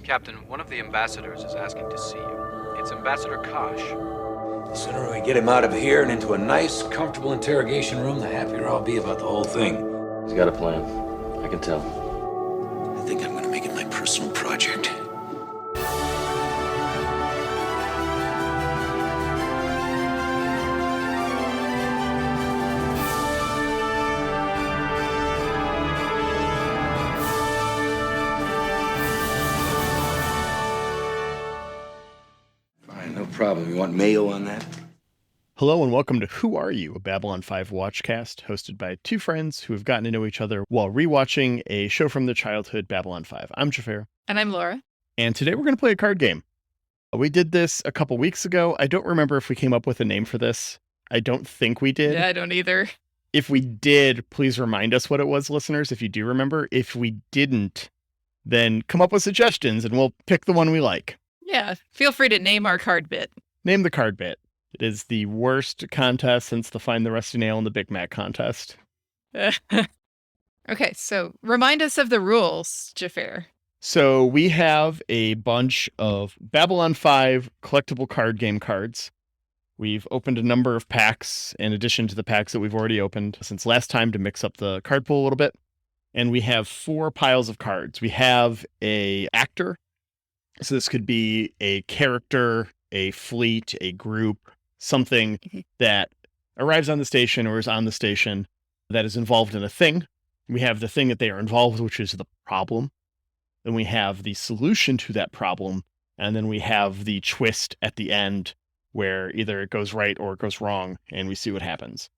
Captain, one of the ambassadors is asking to see you. It's Ambassador Kosh. The sooner we get him out of here and into a nice, comfortable interrogation room, the happier I'll be about the whole thing. He's got a plan. I can tell. I think I'm gonna make it my personal project. Fine, no problem. You want mayo on that? Hello and welcome to Who Are You, a Babylon 5 watchcast hosted by two friends who have gotten to know each other while rewatching a show from their childhood, Babylon 5. I'm Xhafer. And I'm Laura. And today we're going to play a card game. We did this a couple weeks ago. I don't remember if we came up with a name for this. I don't think we did. Yeah, I don't either. If we did, please remind us what it was, listeners, if you do remember. If we didn't, then come up with suggestions and we'll pick the one we like. Yeah, feel free to name our card bit. Name the card bit. It is the worst contest since the Find the Rusty Nail in the Big Mac contest. Okay, so remind us of the rules, Xhafer. So we have a bunch of Babylon 5 collectible card game cards. We've opened a number of packs in addition to the packs that we've already opened since last time to mix up the card pool a little bit. And we have 4 piles of cards. We have a actor. So this could be a character, a fleet, a group, something that arrives on the station or is on the station that is involved in a thing. We have the thing that they are involved with, which is the problem. Then we have the solution to that problem. And then we have the twist at the end where either it goes right or it goes wrong and we see what happens.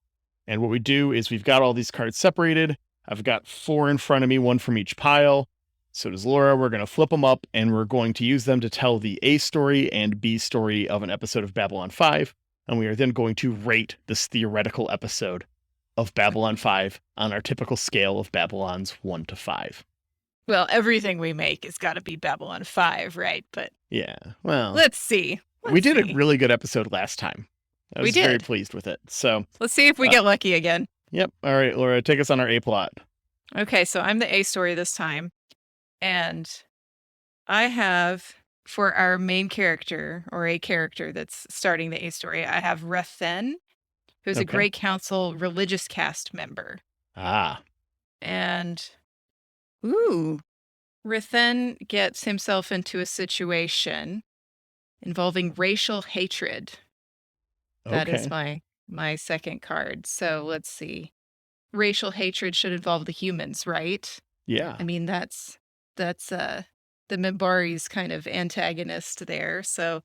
And what we do is we've got all these cards separated. I've got 4 in front of me, 1 from each pile. So does Laura. We're going to flip them up and we're going to use them to tell the A story and B story of an episode of Babylon 5. And we are then going to rate this theoretical episode of Babylon 5 on our typical scale of Babylons 1 to 5. Well, everything we make has got to be Babylon 5, right? But yeah, well, let's see. We did a really good episode last time. I was very pleased with it. So let's see if we get lucky again. Yep. All right, Laura, take us on our A plot. Okay, so I'm the A story this time. And I have, for our main character, or a character that's starting the A story, I have Rethen, who's a Grey Council religious caste member. Ah. And, Rethen gets himself into a situation involving racial hatred. That is my second card. So let's see. Racial hatred should involve the humans, right? Yeah. I mean, that's the Minbari's kind of antagonist there. So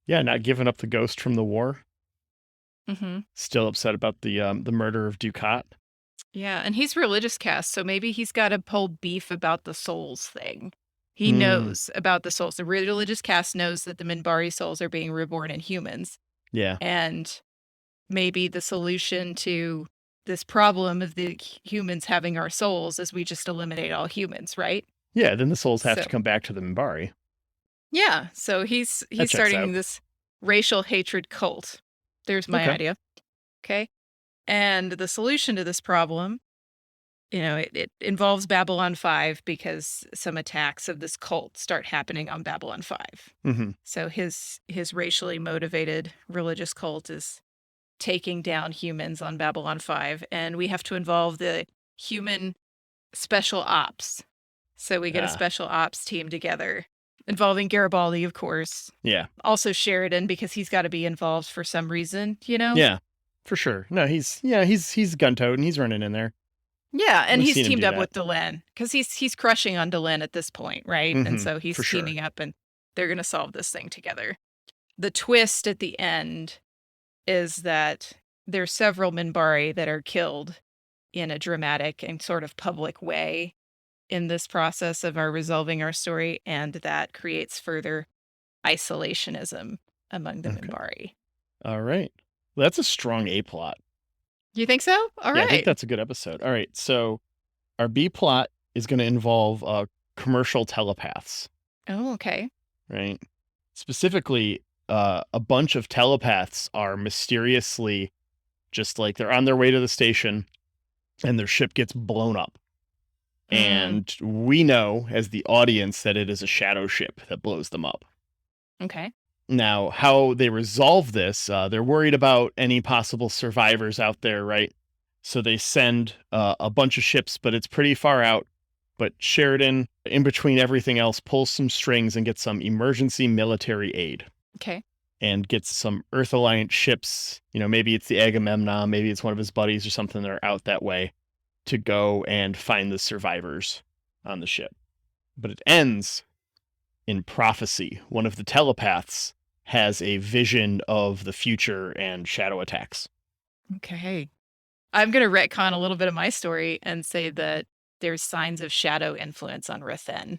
yeah, not giving up the ghost from the war. Mm-hmm. Still upset about the murder of Ducat. Yeah, and he's religious caste, so maybe he's got a whole beef about the souls thing. He knows about the souls. The religious caste knows that the Minbari souls are being reborn in humans. Yeah. And maybe the solution to this problem of the humans having our souls is we just eliminate all humans, right? Yeah, then the souls have to come back to the Minbari. Yeah, so he's starting this racial hatred cult. There's my idea. Okay. And the solution to this problem, it involves Babylon 5 because some attacks of this cult start happening on Babylon 5. Mm-hmm. So his racially motivated religious cult is taking down humans on Babylon 5, and we have to involve the human special ops. So we get a special ops team together, involving Garibaldi, of course. Yeah. Also Sheridan, because he's got to be involved for some reason, Yeah, for sure. No, he's gun-toed and he's running in there. Yeah, and he's teamed up with Delenn, because he's crushing on Delenn at this point, right? Mm-hmm, and so he's teaming up, and they're going to solve this thing together. The twist at the end is that there's several Minbari that are killed in a dramatic and sort of public way in this process of resolving our story, and that creates further isolationism among the Minbari. All right. Well, that's a strong A plot. You think so? All right. I think that's a good episode. All right. So our B plot is going to involve commercial telepaths. Oh, okay. Right. Specifically, a bunch of telepaths are mysteriously just like they're on their way to the station and their ship gets blown up. And we know as the audience that it is a shadow ship that blows them up. Okay. Now, how they resolve this, they're worried about any possible survivors out there, right? So they send a bunch of ships, but it's pretty far out. But Sheridan, in between everything else, pulls some strings and gets some emergency military aid. Okay. And gets some Earth Alliance ships. You know, maybe it's the Agamemnon, maybe it's one of his buddies or something that are out that way to go and find the survivors on the ship. But it ends in prophecy. One of the telepaths has a vision of the future and shadow attacks. Okay. I'm going to retcon a little bit of my story and say that there's signs of shadow influence on Rathen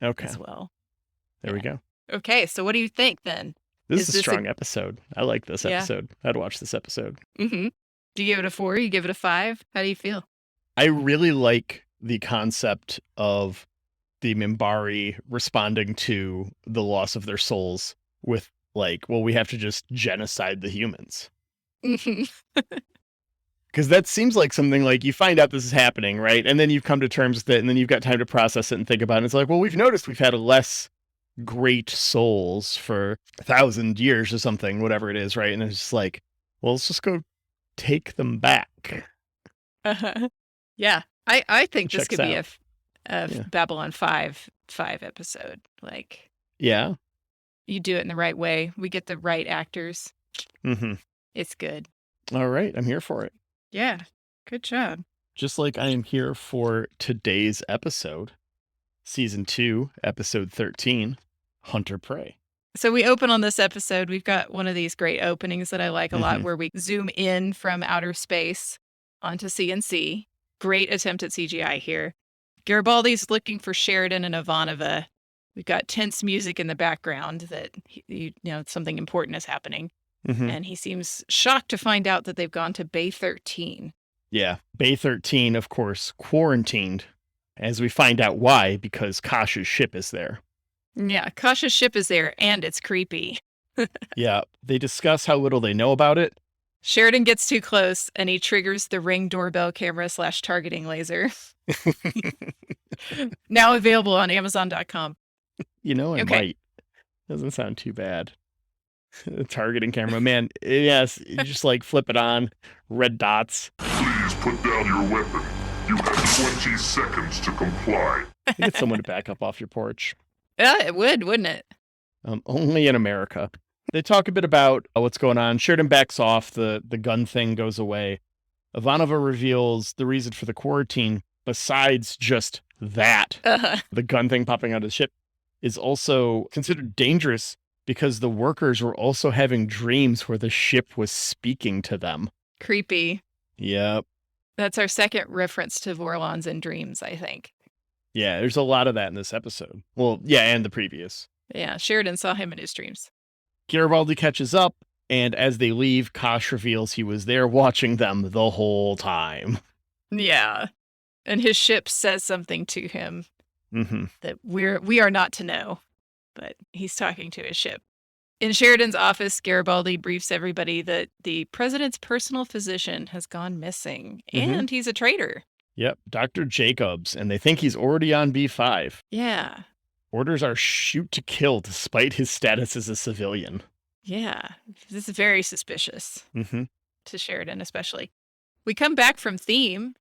as well. There we go. Okay, so what do you think then? This is a strong episode. I like this episode. I'd watch this episode. Mm-hmm. Do you give it a 4? You give it a 5? How do you feel? I really like the concept of the Minbari responding to the loss of their souls with like, well, we have to just genocide the humans. Because that seems like something like you find out this is happening, right? And then you've come to terms with it, and then you've got time to process it and think about it. And it's like, well, we've noticed we've had less great souls for 1,000 years or something, whatever it is, right? And it's just like, well, let's just go take them back. Yeah, I think this could be a Yeah. Babylon 5 episode. Like, Yeah. you do it in the right way. We get the right actors. Mm-hmm. It's good. All right. I'm here for it. Yeah, good job. Just like I am here for today's episode, Season 2, Episode 13, Hunter Prey. So we open on this episode. We've got one of these great openings that I like a lot where we zoom in from outer space onto CNC. Great attempt at CGI here. Garibaldi's looking for Sheridan and Ivanova. We've got tense music in the background that, something important is happening. Mm-hmm. And he seems shocked to find out that they've gone to Bay 13. Yeah. Bay 13, of course, quarantined, as we find out why, because Kosh's ship is there. Yeah, Kosh's ship is there, and it's creepy. Yeah. They discuss how little they know about it. Sheridan gets too close, and he triggers the Ring doorbell camera / targeting laser. Now available on Amazon.com. I might. Doesn't sound too bad. The targeting camera, man. Yes, you just like flip it on, red dots. Please put down your weapon. You have 20 seconds to comply. Get someone to back up off your porch. Yeah, it would, wouldn't it? Only in America. They talk a bit about what's going on. Sheridan backs off. The gun thing goes away. Ivanova reveals the reason for the quarantine, besides just that, the gun thing popping out of the ship, is also considered dangerous because the workers were also having dreams where the ship was speaking to them. Creepy. Yep. That's our second reference to Vorlons in dreams, I think. Yeah, there's a lot of that in this episode. Well, yeah, and the previous. Yeah, Sheridan saw him in his dreams. Garibaldi catches up, and as they leave, Kosh reveals he was there watching them the whole time. Yeah. And his ship says something to him that we are not to know, but he's talking to his ship. In Sheridan's office, Garibaldi briefs everybody that the president's personal physician has gone missing, and he's a traitor. Yep, Dr. Jacobs, and they think he's already on B5. Yeah. Orders are shoot to kill despite his status as a civilian. Yeah, this is very suspicious to Sheridan especially. We come back from theme,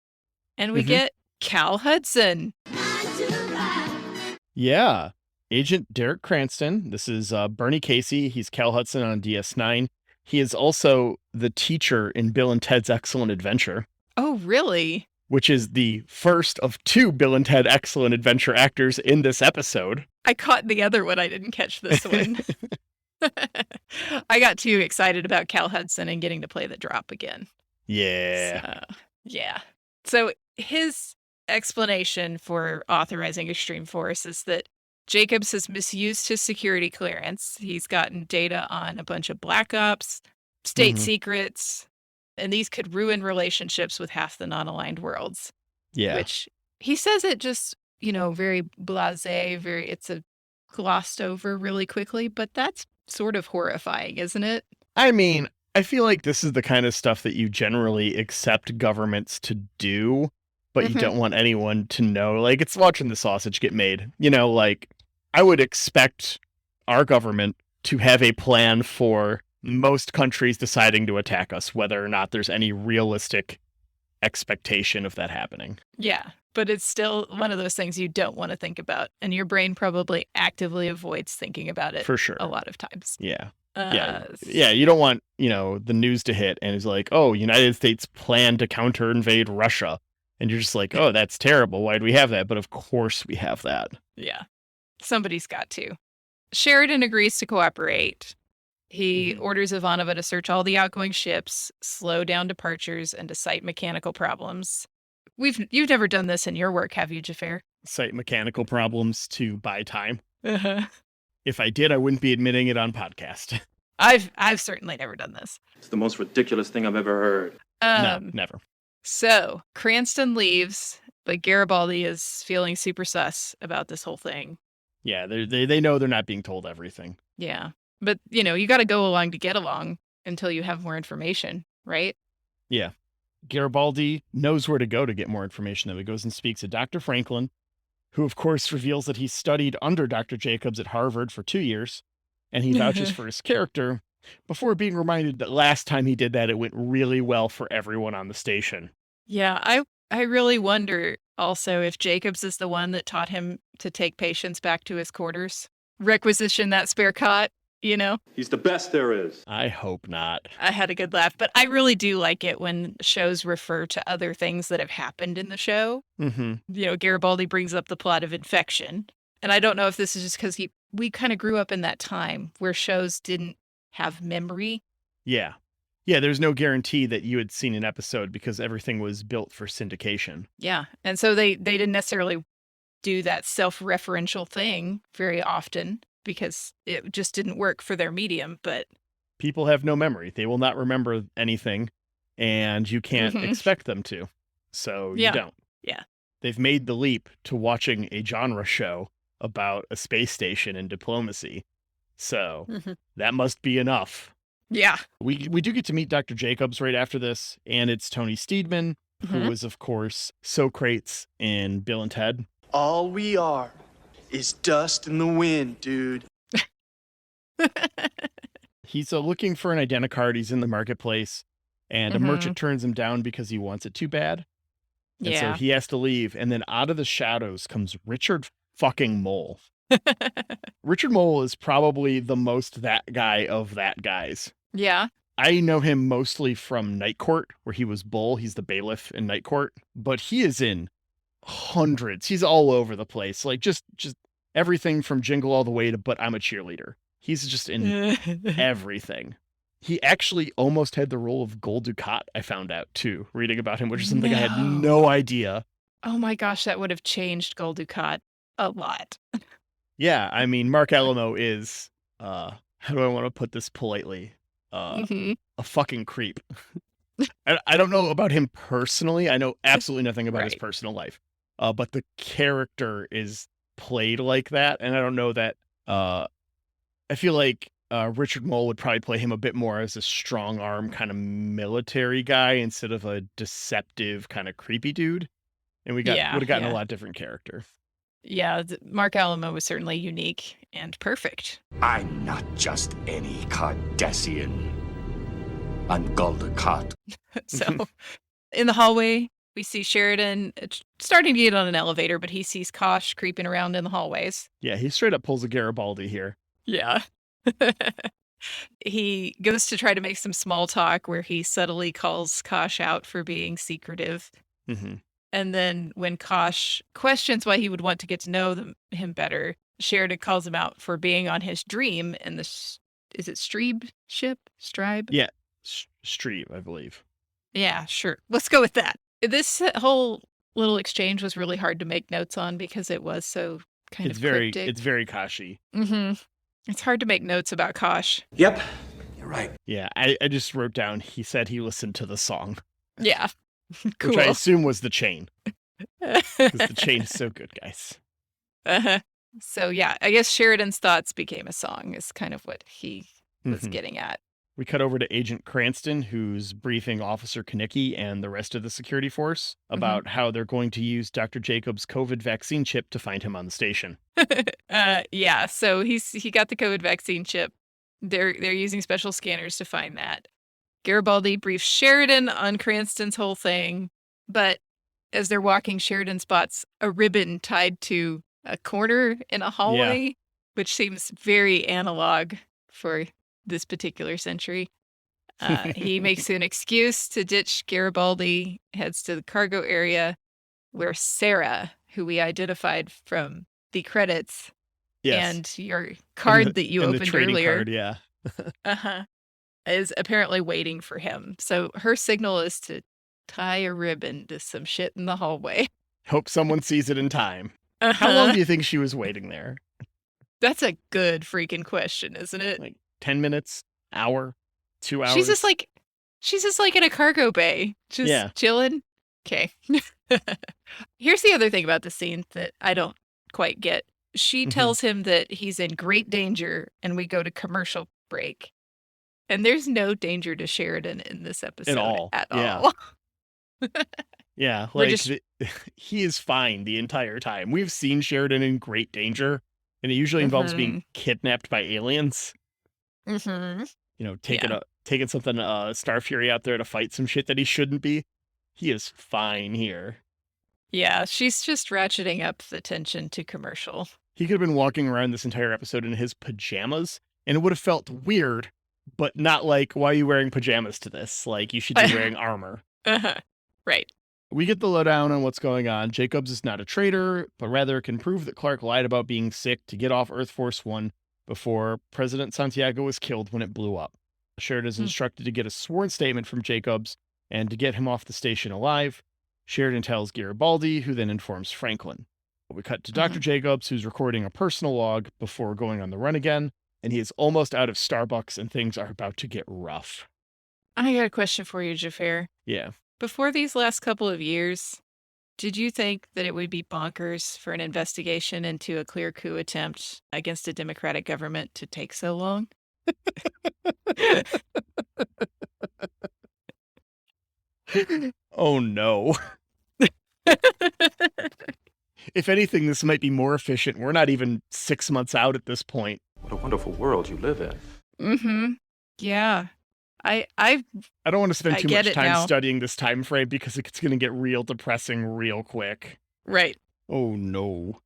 and we get Cal Hudson. Yeah. Agent Derek Cranston. This is Bernie Casey. He's Cal Hudson on DS9. He is also the teacher in Bill and Ted's Excellent Adventure. Oh, really? Which is the first of 2 Bill and Ted Excellent Adventure actors in this episode. I caught the other one. I didn't catch this one. I got too excited about Cal Hudson and getting to play the drop again. Yeah. So his explanation for authorizing Extreme Force is that Jacobs has misused his security clearance. He's gotten data on a bunch of black ops, state secrets, and these could ruin relationships with half the non-aligned worlds. Yeah. Which he says it just, very blasé, it's a glossed over really quickly, but that's sort of horrifying, isn't it? I mean, I feel like this is the kind of stuff that you generally accept governments to do but you don't want anyone to know. Like, it's watching the sausage get made. You know, like, I would expect our government to have a plan for most countries deciding to attack us, whether or not there's any realistic expectation of that happening. Yeah, but it's still one of those things you don't want to think about. And your brain probably actively avoids thinking about it For sure. a lot of times. Yeah. Yeah, you don't want, the news to hit and it's like, oh, United States plan to counter invade Russia. And you're just like, oh, that's terrible. Why do we have that? But of course we have that. Yeah, somebody's got to. Sheridan agrees to cooperate. He orders Ivanova to search all the outgoing ships, slow down departures, and to cite mechanical problems. You've never done this in your work, have you, Xhafer? Cite mechanical problems to buy time. Uh-huh. If I did, I wouldn't be admitting it on podcast. I've certainly never done this. It's the most ridiculous thing I've ever heard. No, never. So Cranston leaves, but Garibaldi is feeling super sus about this whole thing. Yeah, they know they're not being told everything. Yeah. But, you got to go along to get along until you have more information, right? Yeah. Garibaldi knows where to go to get more information, though. He goes and speaks to Dr. Franklin, who, of course, reveals that he studied under Dr. Jacobs at Harvard for 2 years, and he vouches for his character before being reminded that last time he did that, it went really well for everyone on the station. Yeah, I really wonder also if Jacobs is the one that taught him to take patients back to his quarters, requisition that spare cot. He's the best there is. I hope not. I had a good laugh, but I really do like it when shows refer to other things that have happened in the show. Mm-hmm. Garibaldi brings up the plot of Infection. And I don't know if this is just because we kind of grew up in that time where shows didn't have memory. Yeah. Yeah, there's no guarantee that you had seen an episode because everything was built for syndication. Yeah. And so they didn't necessarily do that self-referential thing very often, because it just didn't work for their medium. But people have no memory. They will not remember anything, and you can't expect them to. So you don't. Yeah. They've made the leap to watching a genre show about a space station and diplomacy. So that must be enough. Yeah. We do get to meet Dr. Jacobs right after this, and it's Tony Steedman, who was, of course, Socrates in Bill and Ted. All we are is dust in the wind, dude. He's looking for an identicard. He's in the marketplace, and a merchant turns him down because he wants it too bad. And so he has to leave. And then out of the shadows comes Richard fucking Mole. Richard Mole is probably the most that guy of that guys. Yeah. I know him mostly from Night Court, where he was Bull. He's the bailiff in Night Court, but he is in hundreds. He's all over the place. Like just everything from Jingle All the Way to But I'm a Cheerleader. He's just in everything. He actually almost had the role of Gul Dukat, I found out too, reading about him, which is something I had no idea. Oh my gosh, that would have changed Gul Dukat a lot. Yeah, I mean, Mark Alamo is, how do I want to put this politely? A fucking creep. I don't know about him personally. I know absolutely nothing about his personal life. But the character is played like that. And I don't know that, I feel like Richard Mole would probably play him a bit more as a strong arm kind of military guy instead of a deceptive kind of creepy dude. And would have gotten a lot different character. Yeah, Mark Alamo was certainly unique and perfect. I'm not just any Cardassian. I'm Gul Dukat. So, in the hallway, we see Sheridan starting to get on an elevator, but he sees Kosh creeping around in the hallways. Yeah, he straight up pulls a Garibaldi here. Yeah. He goes to try to make some small talk where he subtly calls Kosh out for being secretive. And then when Kosh questions why he would want to get to know him better, Sheridan calls him out for being on his dream in the, is it Strebe ship? Stribe? Yeah, Strebe, I believe. Yeah, sure. Let's go with that. This whole little exchange was really hard to make notes on because it was so kind of cryptic. It's very Koshy. It's hard to make notes about Kosh. Yep, you're right. Yeah, I just wrote down, he said he listened to the song. Yeah. Cool. Which I assume was the chain. Because the chain is so good, guys. So yeah, I guess Sheridan's thoughts became a song is kind of what he was getting at. We cut over to Agent Cranston, who's briefing Officer Kanicki and the rest of the security force about how they're going to use Dr. Jacobs' COVID vaccine chip to find him on the station. Yeah, so he got the COVID vaccine chip. They're using special scanners to find that. Garibaldi briefs Sheridan on Cranston's whole thing, but as they're walking, Sheridan spots a ribbon tied to a corner in a hallway, which seems very analog for this particular century. He makes an excuse to ditch Garibaldi, heads to the cargo area where Sarah, who we identified from the credits and your card that you opened earlier, card, is apparently waiting for him. So her signal is to tie a ribbon to some shit in the hallway. Hope someone sees it in time. How long do you think she was waiting there? That's a good freaking question, isn't it? Like 10 minutes, hour, 2 hours? She's just like in a cargo bay, just chilling. Okay. Here's the other thing about the scene that I don't quite get. She tells him that he's in great danger, and we go to commercial break. And there's no danger to Sheridan in this episode at all. Yeah, like he is fine the entire time. We've seen Sheridan in great danger, and it usually involves being kidnapped by aliens. You know, taking something Star Fury out there to fight some shit that he shouldn't be. He is fine here. Yeah, she's just ratcheting up the tension to commercial. He could have been walking around this entire episode in his pajamas, and it would have felt weird, but not like, why are you wearing pajamas to this? Like, you should be wearing armor. Right. We get the lowdown on what's going on. Jacobs is not a traitor, but rather can prove that Clark lied about being sick to get off Earth Force One before President Santiago was killed when it blew up. Sheridan is instructed to get a sworn statement from Jacobs and to get him off the station alive. Sheridan tells Garibaldi, who then informs Franklin. We cut to Dr. Jacobs, who's recording a personal log before going on the run again, and he is almost out of Starbucks and things are about to get rough. I got a question for you, Xhafer. Yeah. Before these last couple of years, did you think that it would be bonkers for an investigation into a clear coup attempt against a democratic government to take so long? Oh, no. If anything, this might be more efficient. We're not even 6 months out at this point. What a wonderful world you live in. Yeah. I don't want to spend too much time now. studying this time frame because it's going to get real depressing real quick. Right. Oh, no.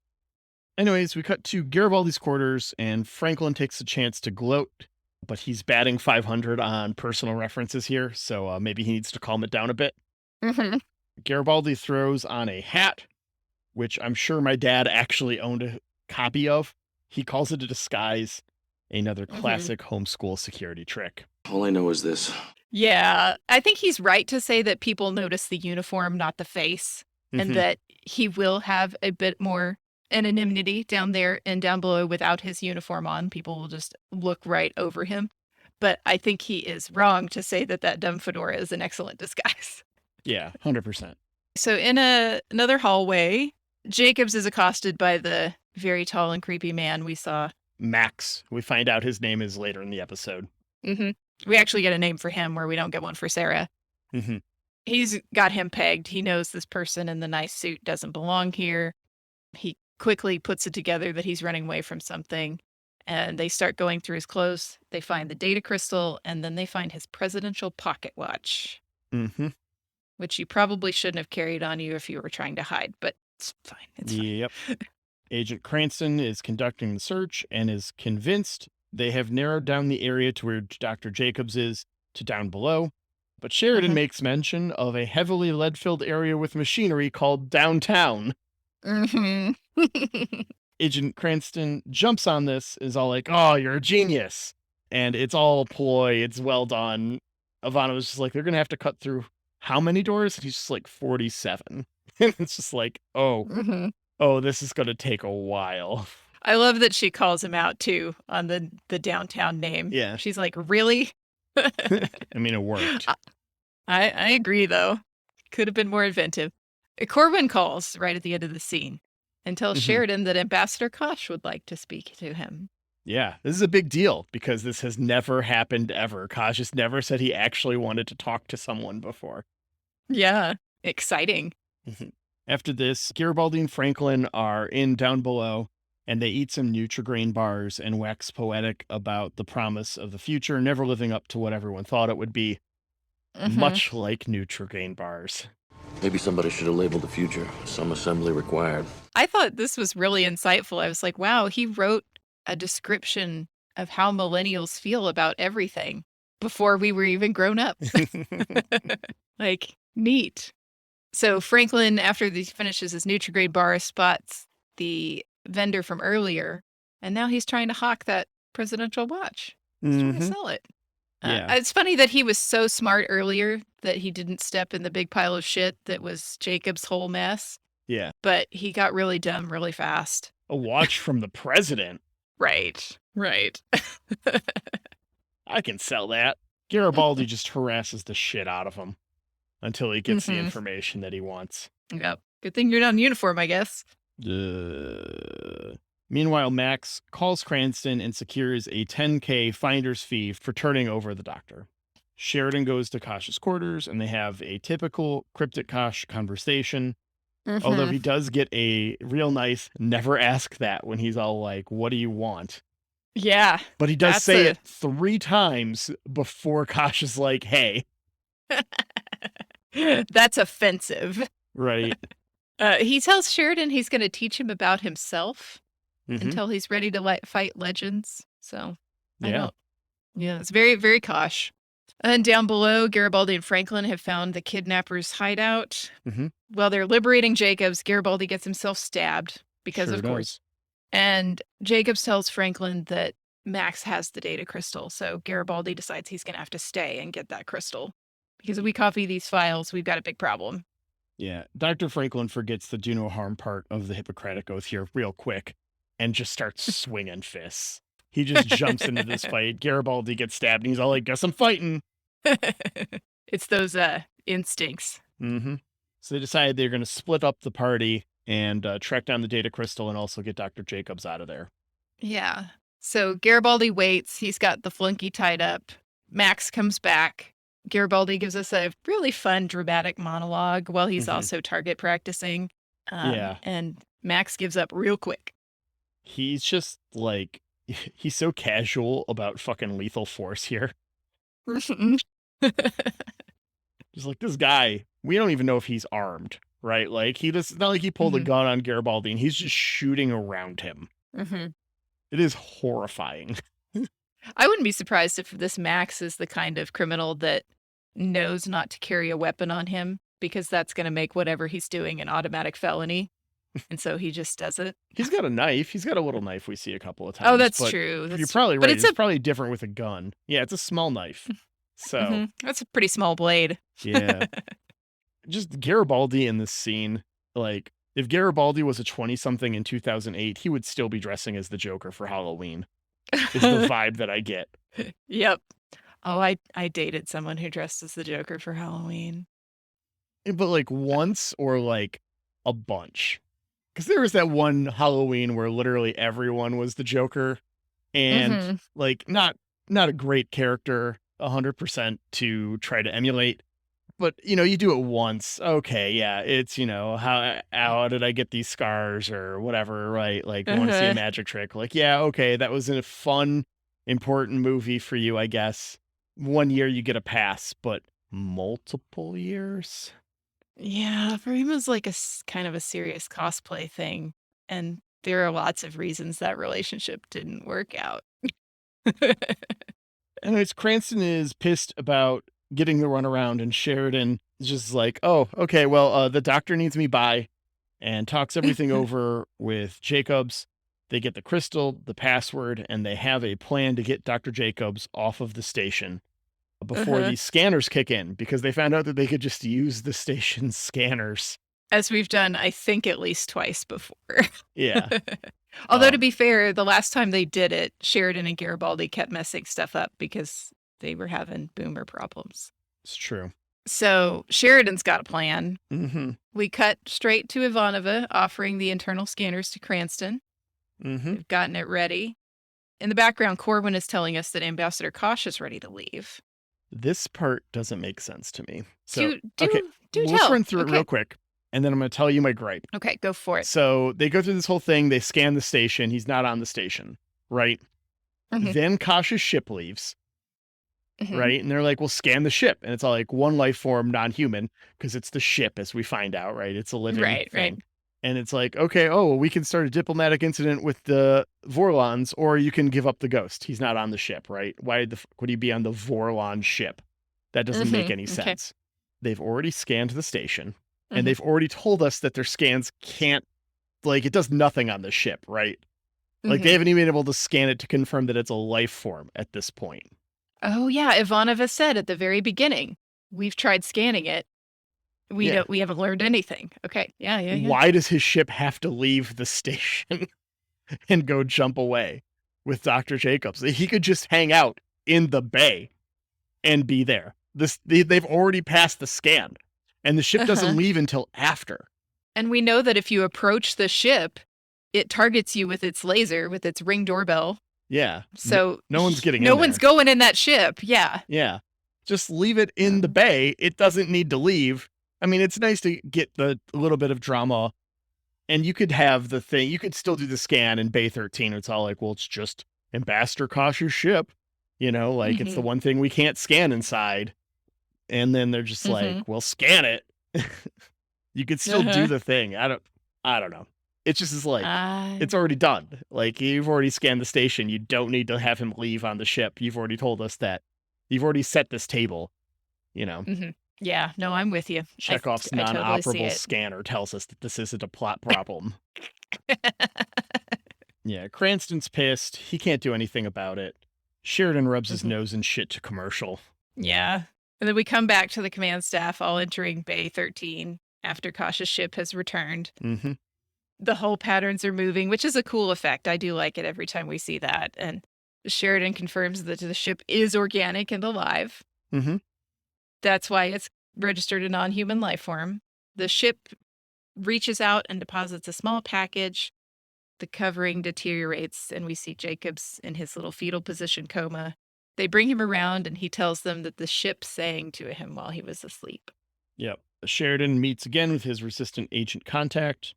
Anyways, we cut to Garibaldi's quarters, and Franklin takes a chance to gloat, but he's batting 500 on personal references here, so maybe he needs to calm it down a bit. Garibaldi throws on a hat, which I'm sure my dad actually owned a copy of. He calls it a disguise, another classic homeschool security trick. All I know is this. Yeah, I think he's right to say that people notice the uniform, not the face, and that he will have a bit more anonymity down there and down below without his uniform on. People will just look right over him. But I think he is wrong to say that that dumb fedora is an excellent disguise. Yeah, 100%. So in another hallway, Jacobs is accosted by the very tall and creepy man we saw. Max. We find out his name is later in the episode. We actually get a name for him where we don't get one for Sarah. He's got him pegged. He knows this person in the nice suit doesn't belong here. He quickly puts it together that he's running away from something. And they start going through his clothes. They find the data crystal, and then they find his presidential pocket watch. Which you probably shouldn't have carried on you if you were trying to hide, but it's fine. It's fine. Yep. Agent Cranston is conducting the search and is convinced they have narrowed down the area to where Dr. Jacobs is to down below. But Sheridan makes mention of a heavily lead-filled area with machinery called downtown. Agent Cranston jumps on this, is all like, oh, you're a genius. And it's all a ploy. It's well done. Ivana was just like, they're going to have to cut through how many doors? And he's just like 47. And it's just like, oh, this is going to take a while. I love that she calls him out, too, on the downtown name. Yeah. She's like, really? I mean, it worked. I agree, though. Could have been more inventive. Corwin calls right at the end of the scene and tells Sheridan that Ambassador Kosh would like to speak to him. Yeah, this is a big deal because this has never happened ever. Kosh has never said he actually wanted to talk to someone before. Yeah. Exciting. After this, Garibaldi and Franklin are down below, and they eat some Nutri-Grain bars and wax poetic about the promise of the future never living up to what everyone thought it would be, much like Nutri-Grain bars. Maybe somebody should have labeled the future. Some assembly required. I thought this was really insightful. I was like, wow, he wrote a description of how millennials feel about everything before we were even grown up. Like, neat. So Franklin, after he finishes his Nutri-Grain bar, spots the vendor from earlier, and now he's trying to hawk that presidential watch. He's trying to sell it. Yeah. It's funny that he was so smart earlier that he didn't step in the big pile of shit that was Jacob's whole mess, Yeah. but he got really dumb really fast. A watch from the president. Right. I can sell that. Garibaldi just harasses the shit out of him until he gets the information that he wants. Yep. Good thing you're not in uniform, I guess. Meanwhile, Max calls Cranston and secures a $10K finder's fee for turning over the doctor. Sheridan goes to Kosh's quarters, and they have a typical Cryptic Kosh conversation. Although he does get a real nice never ask that when he's all like, what do you want? Yeah. But he does say it 3 times before Kosh is like, hey. That's offensive. Right. He tells Sheridan he's going to teach him about himself until he's ready to fight legends. So, yeah, it's very, very Kosh. And down below, Garibaldi and Franklin have found the kidnapper's hideout. While they're liberating Jacobs, Garibaldi gets himself stabbed because, of course. And Jacobs tells Franklin that Max has the data crystal. So Garibaldi decides he's going to have to stay and get that crystal. Because if we copy these files, we've got a big problem. Yeah. Dr. Franklin forgets the do no harm part of the Hippocratic Oath here real quick and just starts swinging fists. He just jumps into this fight. Garibaldi gets stabbed and he's all like, guess I'm fighting. It's those instincts. So they decided they're going to split up the party and track down the data crystal and also get Dr. Jacobs out of there. Yeah. So Garibaldi waits. He's got the flunky tied up. Max comes back. Garibaldi gives us a really fun dramatic monologue while he's also target practicing. And Max gives up real quick. He's just like, he's so casual about fucking lethal force here. Just like this guy, we don't even know if he's armed, right? Like it's not like he pulled a gun on Garibaldi and he's just shooting around him. It is horrifying. I wouldn't be surprised if this Max is the kind of criminal that knows not to carry a weapon on him because that's going to make whatever he's doing an automatic felony. And so he just does it. He's got a knife. He's got a little knife we see a couple of times. Oh, that's true. You're probably right. It's probably different with a gun. Yeah, it's a small knife. So that's a pretty small blade. Yeah. Just Garibaldi in this scene. Like, if Garibaldi was a 20-something in 2008, he would still be dressing as the Joker for Halloween. Is the vibe that I get. Yep. Oh, I dated someone who dressed as the Joker for Halloween. But like once or like a bunch. Because there was that one Halloween where literally everyone was the Joker. And like not a great character 100% to try to emulate. But, you know, you do it once. Okay, yeah, it's, you know, how did I get these scars or whatever, right? Like, want to see a magic trick. Like, yeah, okay, that was a fun, important movie for you, I guess. 1 year you get a pass, but multiple years? Yeah, for him it was like a kind of a serious cosplay thing. And there are lots of reasons that relationship didn't work out. Anyways, Cranston is pissed about getting the runaround, and Sheridan is just like, oh, okay, well, the doctor needs me by, and talks everything over with Jacobs. They get the crystal, the password, and they have a plan to get Dr. Jacobs off of the station before these scanners kick in, because they found out that they could just use the station's scanners. As we've done, I think, at least twice before. Yeah. Although, to be fair, the last time they did it, Sheridan and Garibaldi kept messing stuff up because they were having boomer problems. It's true. So Sheridan's got a plan. Mm-hmm. We cut straight to Ivanova offering the internal scanners to Cranston. Mm-hmm. They've gotten it ready. In the background, Corwin is telling us that Ambassador Kosh is ready to leave. This part doesn't make sense to me. So, Do let's tell. run through it real quick, and then I'm going to tell you my gripe. Okay, go for it. So they go through this whole thing. They scan the station. He's not on the station, right? Mhm. Then Kosh's ship leaves, Mhm. right? And they're like, "Well, scan the ship," and it's all like one life form, non-human, because it's the ship, as we find out, right? It's a living Right, thing. right. And it's like, okay, oh, we can start a diplomatic incident with the Vorlons, or you can give up the ghost. He's not on the ship, right? Why the fuck would he be on the Vorlon ship? That doesn't make any Okay. sense. They've already scanned the station, Mhm. and they've already told us that their scans can't, like, it does nothing on the ship, right? Like, they Mhm. haven't even been able to scan it to confirm that it's a life form at this point. Oh yeah, Ivanova said at the very beginning, we've tried scanning it. We Yeah. haven't learned anything. Okay. Yeah. Why does his ship have to leave the station and go jump away with Dr. Jacobs? He could just hang out in the bay and be there. They've already passed the scan, and the ship doesn't Uh-huh. leave until after. And we know that if you approach the ship, it targets you with its laser, with its ring doorbell. Yeah. So no one's getting no in one's there. going in that ship. Yeah. Yeah. Just leave it in the bay. It doesn't need to leave. I mean, it's nice to get the little bit of drama, and you could have the thing, you could still do the scan in Bay 13. It's all like, well, it's just Ambassador Kosh's ship. You know, like it's the one thing we can't scan inside. And then they're just like, well, scan it. You could still do the thing. I don't know. It's just like, it's already done. Like, you've already scanned the station. You don't need to have him leave on the ship. You've already told us that. You've already set this table, you know. Yeah, no, I'm with you. Chekhov's I totally see non-operable it. scanner tells us that this isn't a plot problem. Yeah, Cranston's pissed. He can't do anything about it. Sheridan rubs his nose in shit to commercial. Yeah. And then we come back to the command staff all entering Bay 13 after Kosh's ship has returned. Mm-hmm. The whole patterns are moving, which is a cool effect. I do like it every time we see that. And Sheridan confirms that the ship is organic and alive. Mm-hmm. That's why it's registered a non-human life form. The ship reaches out and deposits a small package. The covering deteriorates, and we see Jacobs in his little fetal position coma. They bring him around, and he tells them that the ship sang to him while he was asleep. Yep. Sheridan meets again with his resistant agent contact,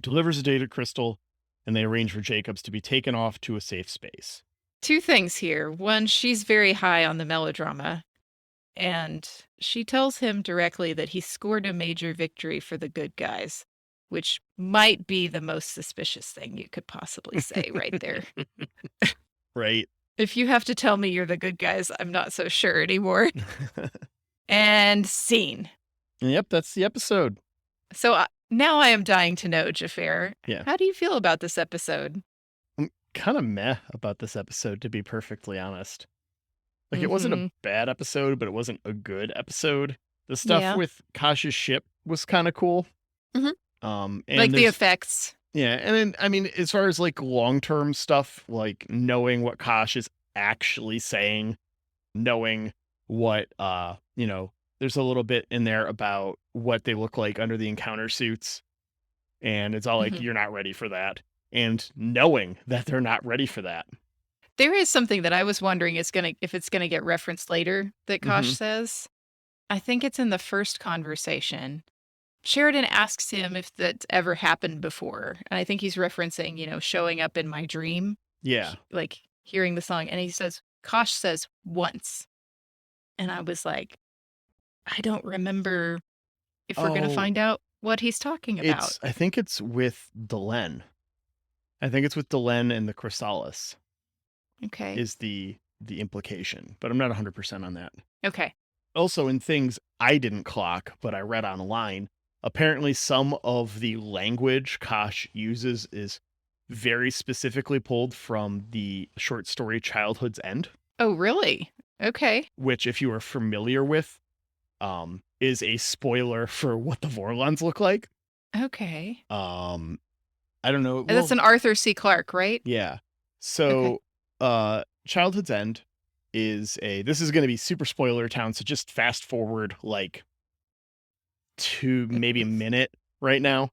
delivers a data crystal, and they arrange for Jacobs to be taken off to a safe space. Two things here. One, she's very high on the melodrama, and she tells him directly that he scored a major victory for the good guys, which might be the most suspicious thing you could possibly say right there. Right. If you have to tell me you're the good guys, I'm not so sure anymore. And scene. Yep, that's the episode. So now I am dying to know, Xhafer. Yeah. How do you feel about this episode? I'm kind of meh about this episode, to be perfectly honest. Like, it wasn't a bad episode, but it wasn't a good episode. The stuff with Kosh's ship was kind of cool. And like the effects. Yeah, and then, I mean, as far as like long-term stuff, like knowing what Kosh is actually saying, knowing what, there's a little bit in there about what they look like under the encounter suits. And it's all like, you're not ready for that. And knowing that they're not ready for that. There is something that I was wondering if it's gonna get referenced later that Kosh says. I think it's in the first conversation. Sheridan asks him if that's ever happened before. And I think he's referencing, showing up in my dream. Yeah. Like hearing the song. And he says, Kosh says once. And I was like, I don't remember if we're going to find out what he's talking about. I think it's with Delenn. I think it's with Delenn and the Chrysalis. Okay. Is the implication, but I'm not 100% on that. Okay. Also, in things I didn't clock, but I read online, apparently some of the language Kosh uses is very specifically pulled from the short story Childhood's End. Oh, really? Okay. Which, if you are familiar with, is a spoiler for what the Vorlons look like. Okay. I don't know. And that's an Arthur C. Clarke, right? Yeah. So, Childhood's End is this is going to be super spoiler town. So just fast forward like to maybe a minute right now,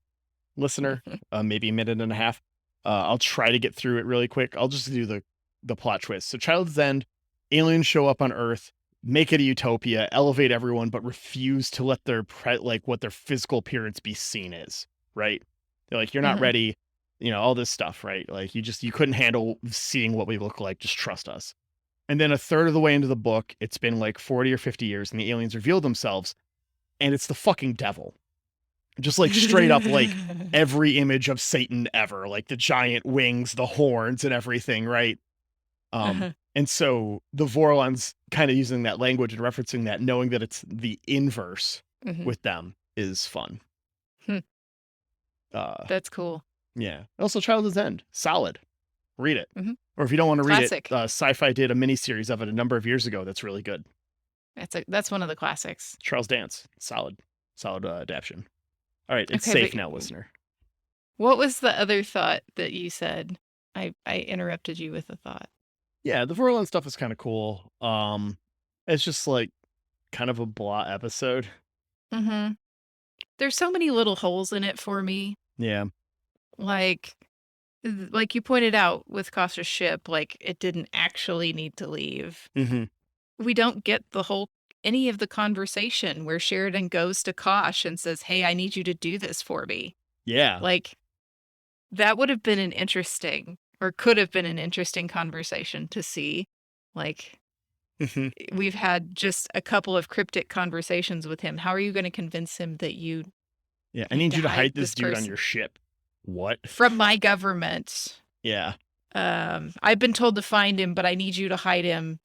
listener, maybe a minute and a half. I'll try to get through it really quick. I'll just do the plot twist. So Child's End, aliens show up on Earth, make it a utopia, elevate everyone, but refuse to let their what their physical appearance be seen as, right? They're like, you're not ready, all this stuff, right? Like you couldn't handle seeing what we look like. Just trust us. And then a third of the way into the book, it's been like 40 or 50 years, and the aliens reveal themselves, and it's the fucking devil. Just like straight up, like every image of Satan ever, like the giant wings, the horns, and everything, right? And so the Vorlons kind of using that language and referencing that, knowing that it's the inverse with them is fun. That's cool. Yeah. Also, Child's End, solid. Read it. Or if you don't want to read it, Sci-Fi did a miniseries of it a number of years ago that's really good. That's one of the classics. Charles Dance, solid adaptation. All right, it's safe now, listener. What was the other thought that you said? I interrupted you with a thought. Yeah, the Vorlon stuff is kind of cool. It's just like kind of a blah episode. There's so many little holes in it for me. Yeah. Like you pointed out with Kosh's ship, like it didn't actually need to leave. We don't get any of the conversation where Sheridan goes to Kosh and says, hey, I need you to do this for me. Yeah. Like that would have been could have been an interesting conversation to see. Like we've had just a couple of cryptic conversations with him. How are you going to convince him that you I need you to hide this dude on your ship. What? From my government. Yeah. I've been told to find him, but I need you to hide him.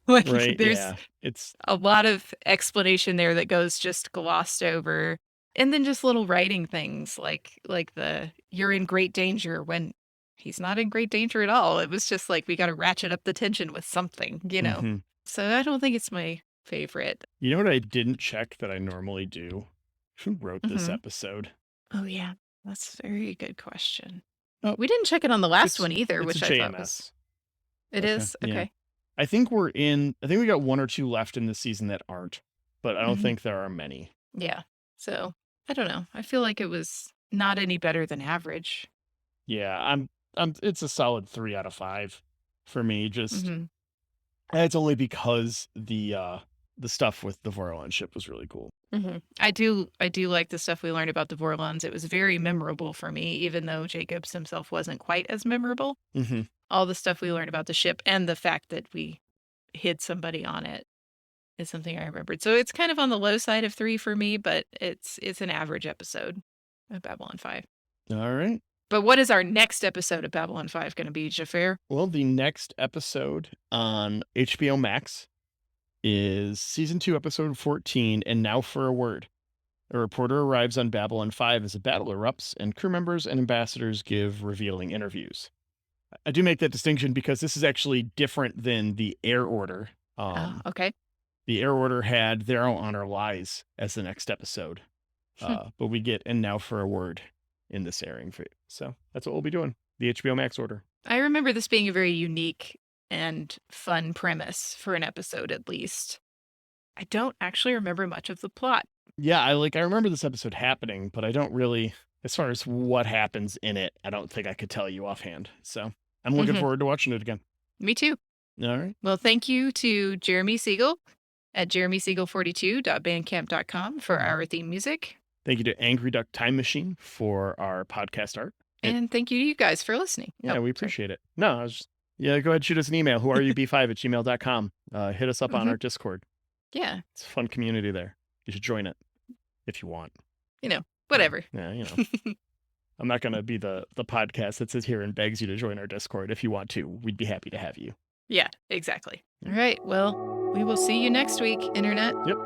Right. There's it's a lot of explanation there that goes just glossed over. And then just little writing things like the you're in great danger when he's not in great danger at all. It was just like we got to ratchet up the tension with something, So I don't think it's my favorite. You know what I didn't check that I normally do? Who wrote this episode? Oh, yeah. That's a very good question. Oh, we didn't check it on the last one either, which I thought was... It is? Okay. Yeah. I think we got one or two left in this season that aren't, but I don't think there are many. Yeah. So, I don't know. I feel like it was not any better than average. Yeah, it's a solid 3 out of 5 for me. Just, it's only because the stuff with the Vorlon ship was really cool. I do like the stuff we learned about the Vorlons. It was very memorable for me, even though Jacobs himself wasn't quite as memorable. All the stuff we learned about the ship and the fact that we hid somebody on it is something I remembered. So it's kind of on the low side of 3 for me, but it's an average episode of Babylon 5. All right. But what is our next episode of Babylon 5 going to be, Xhafer? Well, the next episode on HBO Max is season 2, episode 14, and Now for a Word. A reporter arrives on Babylon 5 as a battle erupts, and crew members and ambassadors give revealing interviews. I do make that distinction because this is actually different than the Air Order. Okay. The Air Order had Their Own Honor Lies as the next episode. But we get And Now for a Word in this airing. So that's what we'll be doing. The HBO Max order. I remember this being a very unique and fun premise for an episode, at least. I don't actually remember much of the plot. Yeah, I remember this episode happening, but I don't really, as far as what happens in it, I don't think I could tell you offhand. So I'm looking forward to watching it again. Me too. All right. Well, thank you to Jeremy Siegel at jeremysiegel42.bandcamp.com for our theme music. Thank you to Angry Duck Time Machine for our podcast art. And thank you to you guys for listening. Yeah, we appreciate it. No, go ahead and shoot us an email. whoareyoub5@gmail.com. Hit us up on our Discord. Yeah. It's a fun community there. You should join it if you want. Whatever. Yeah, I'm not going to be the podcast that sits here and begs you to join our Discord. If you want to, we'd be happy to have you. Yeah, exactly. All right. Well, we will see you next week, Internet. Yep.